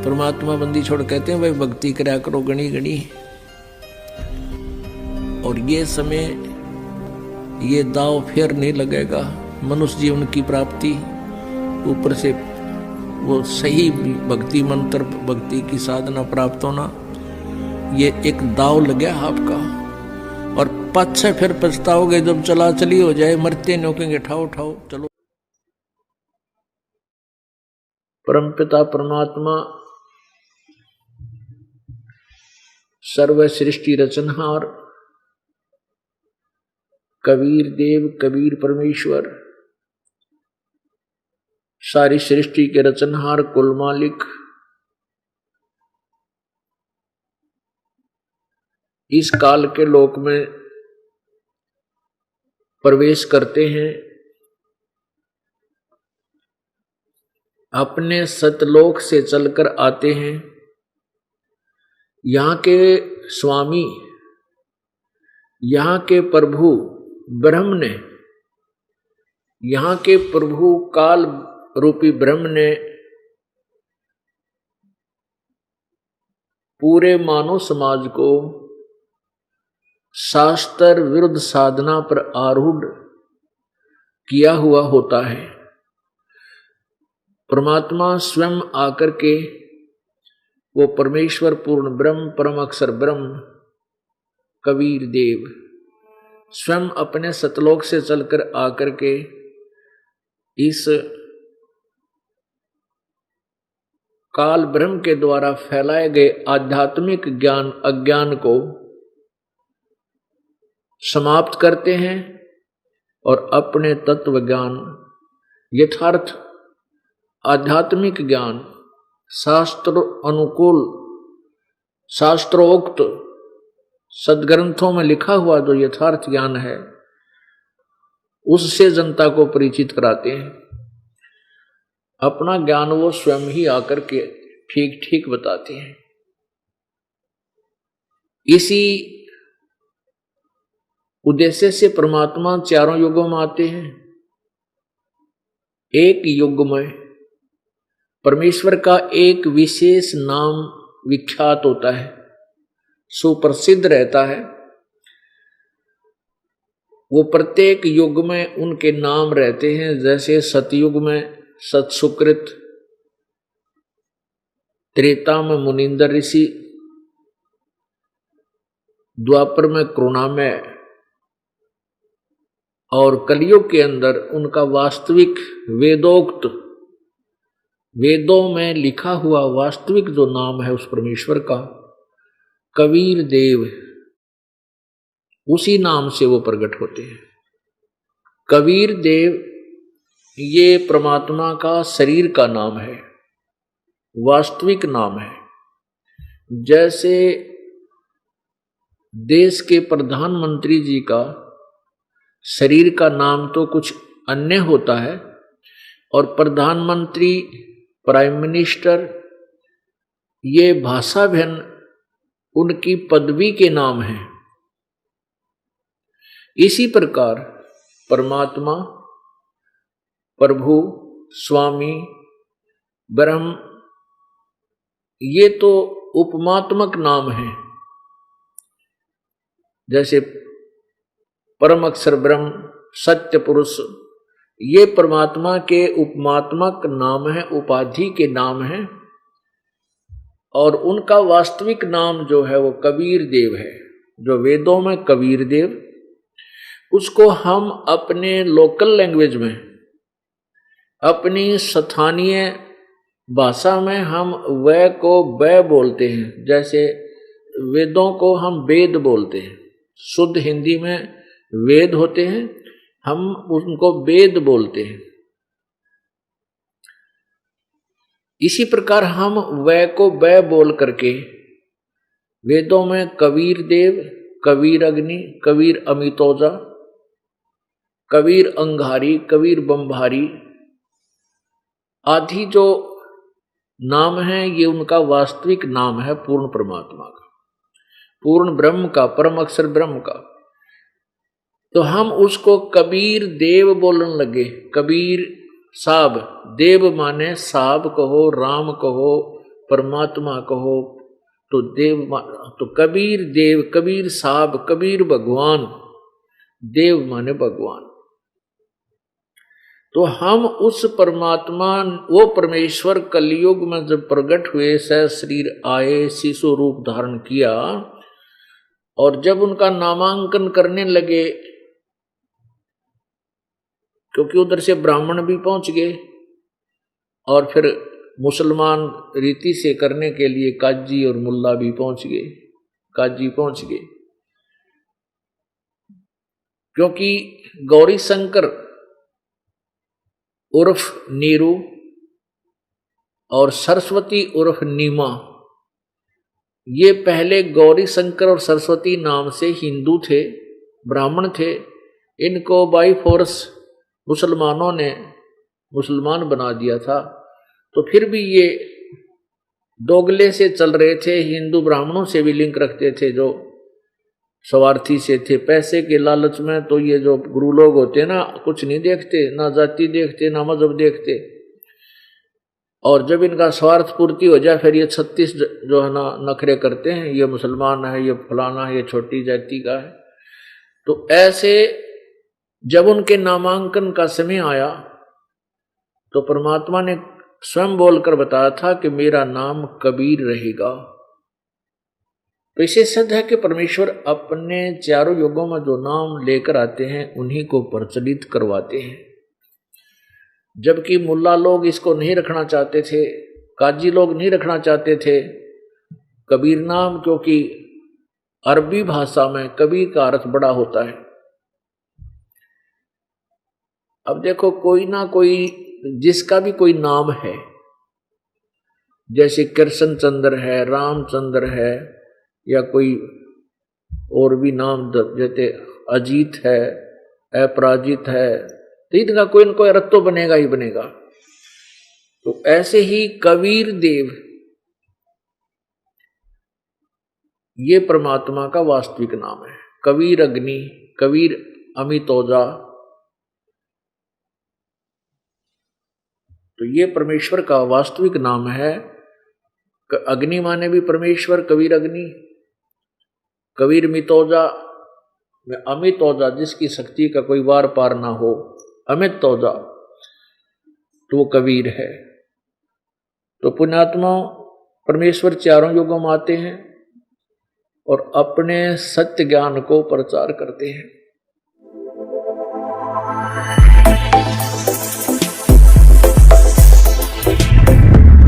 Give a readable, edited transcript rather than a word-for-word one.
परमात्मा बंदी छोड़ कहते हैं भाई भक्ति करा करो गणी गणी। और ये समय ये दाव फिर नहीं लगेगा। मनुष्य जीवन की प्राप्ति ऊपर से वो सही भक्ति मंत्र भक्ति की साधना प्राप्त होना, ये एक दाव लग गया आपका। और पाछे फिर पछताओगे जब चला चली हो जाए, मरते नौकेंगे ठाओ ठाओ चलो। परमपिता परमात्मा सर्व सृष्टि रचनहार कबीर देव कबीर परमेश्वर, सारी सृष्टि के रचनहार कुल मालिक, इस काल के लोक में प्रवेश करते हैं, अपने सतलोक से चलकर आते हैं। यहाँ के स्वामी, यहाँ के प्रभु ब्रह्म ने, यहाँ के प्रभु काल रूपी ब्रह्म ने पूरे मानव समाज को शास्त्र विरुद्ध साधना पर आरूढ़ किया हुआ होता है। परमात्मा स्वयं आकर के, वो परमेश्वर पूर्ण ब्रह्म परम अक्षर ब्रह्म कबीर देव स्वयं अपने सतलोक से चलकर आकर के इस काल ब्रह्म के द्वारा फैलाए गए आध्यात्मिक ज्ञान अज्ञान को समाप्त करते हैं और अपने तत्व ज्ञान यथार्थ आध्यात्मिक ज्ञान शास्त्र अनुकूल शास्त्रोक्त सदग्रंथों में लिखा हुआ जो यथार्थ ज्ञान है उससे जनता को परिचित कराते हैं। अपना ज्ञान वो स्वयं ही आकर के ठीक ठीक बताते हैं। इसी उद्देश्य से परमात्मा चारों युगों में आते हैं। एक युग में परमेश्वर का एक विशेष नाम विख्यात होता है, सुप्रसिद्ध रहता है। वो प्रत्येक युग में उनके नाम रहते हैं। जैसे सतयुग में सतसुकृत, त्रेता में मुनिंदर ऋषि, द्वापर में करुणामय और कलयुग के अंदर उनका वास्तविक वेदोक्त वेदों में लिखा हुआ वास्तविक जो नाम है उस परमेश्वर का कबीर देव, उसी नाम से वो प्रकट होते हैं। कबीर देव ये परमात्मा का शरीर का नाम है, वास्तविक नाम है। जैसे देश के प्रधानमंत्री जी का शरीर का नाम तो कुछ अन्य होता है और प्रधानमंत्री प्राइम मिनिस्टर ये भाषा भिन्न उनकी पदवी के नाम है। इसी प्रकार परमात्मा प्रभु स्वामी ब्रह्म ये तो उपमात्मक नाम है। जैसे परम अक्षर ब्रह्म सत्य पुरुष ये परमात्मा के उपमात्मक नाम है, उपाधि के नाम है। और उनका वास्तविक नाम जो है वो कबीर देव है, जो वेदों में कबीर देव। उसको हम अपने लोकल लैंग्वेज में, अपनी स्थानीय भाषा में हम वै को बै बोलते हैं। जैसे वेदों को हम वेद बोलते हैं, शुद्ध हिंदी में वेद होते हैं, हम उनको वेद बोलते हैं। इसी प्रकार हम वै को बै बोल करके वेदों में कबीर देव, कबीर अग्नि, कबीर अमितोजा, कबीर अंगारी, कबीर बम्भारी आदि जो नाम है ये उनका वास्तविक नाम है पूर्ण परमात्मा का, पूर्ण ब्रह्म का, परम अक्षर ब्रह्म का। तो हम उसको कबीर देव बोलने लगे। कबीर साहब, देव माने साहब कहो, राम कहो, परमात्मा कहो तो देव, तो कबीर देव, कबीर साहब, कबीर भगवान, देव माने भगवान। तो हम उस परमात्मा, वो परमेश्वर कलयुग में जब प्रकट हुए, शरीर आए, शिशु रूप धारण किया, और जब उनका नामांकन करने लगे, क्योंकि उधर से ब्राह्मण भी पहुंच गए और फिर मुसलमान रीति से करने के लिए काजी और मुल्ला भी पहुंच गए, काजी पहुंच गए, क्योंकि गौरी शंकर उर्फ नीरू और सरस्वती उर्फ नीमा, ये पहले गौरी शंकर और सरस्वती नाम से हिंदू थे, ब्राह्मण थे। इनको बाई फोर्स मुसलमानों ने मुसलमान बना दिया था। तो फिर भी ये दोगले से चल रहे थे, हिंदू ब्राह्मणों से भी लिंक रखते थे, जो स्वार्थी से थे, पैसे के लालच में। तो ये जो गुरु लोग होते ना, कुछ नहीं देखते, ना जाति देखते, ना मजहब देखते, और जब इनका स्वार्थ पूर्ति हो जाए फिर ये 36 जो है ना नखरे करते हैं, ये मुसलमान है, ये फलाना है, ये छोटी जाति का है। तो ऐसे जब उनके नामांकन का समय आया तो परमात्मा ने स्वयं बोलकर बताया था कि मेरा नाम कबीर रहेगा। तो इसे सिद्ध है कि परमेश्वर अपने चारों युगों में जो नाम लेकर आते हैं उन्हीं को प्रचलित करवाते हैं। जबकि मुल्ला लोग इसको नहीं रखना चाहते थे, काजी लोग नहीं रखना चाहते थे कबीर नाम, क्योंकि अरबी भाषा में कबीर का अर्थ बड़ा होता है। अब देखो, कोई ना कोई जिसका भी कोई नाम है, जैसे कृष्ण चंद्र है, रामचंद्र है, या कोई और भी नाम, जैसे अजीत है, अपराजित है, तो इनका कोई न कोई अर्थ तो बनेगा ही बनेगा। तो ऐसे ही कबीर देव ये परमात्मा का वास्तविक नाम है। कबीर अग्नि, कबीर अमितोजा, तो ये परमेश्वर का वास्तविक नाम है। अग्नि माने भी परमेश्वर, कबीर अग्नि, कबीर मितोजा में अमितोजा, जिसकी शक्ति का कोई वार पार ना हो, अमित तोजा, तो वो कबीर है। तो पुण्यात्मा परमेश्वर चारों युगों में आते हैं और अपने सत्य ज्ञान को प्रचार करते हैं।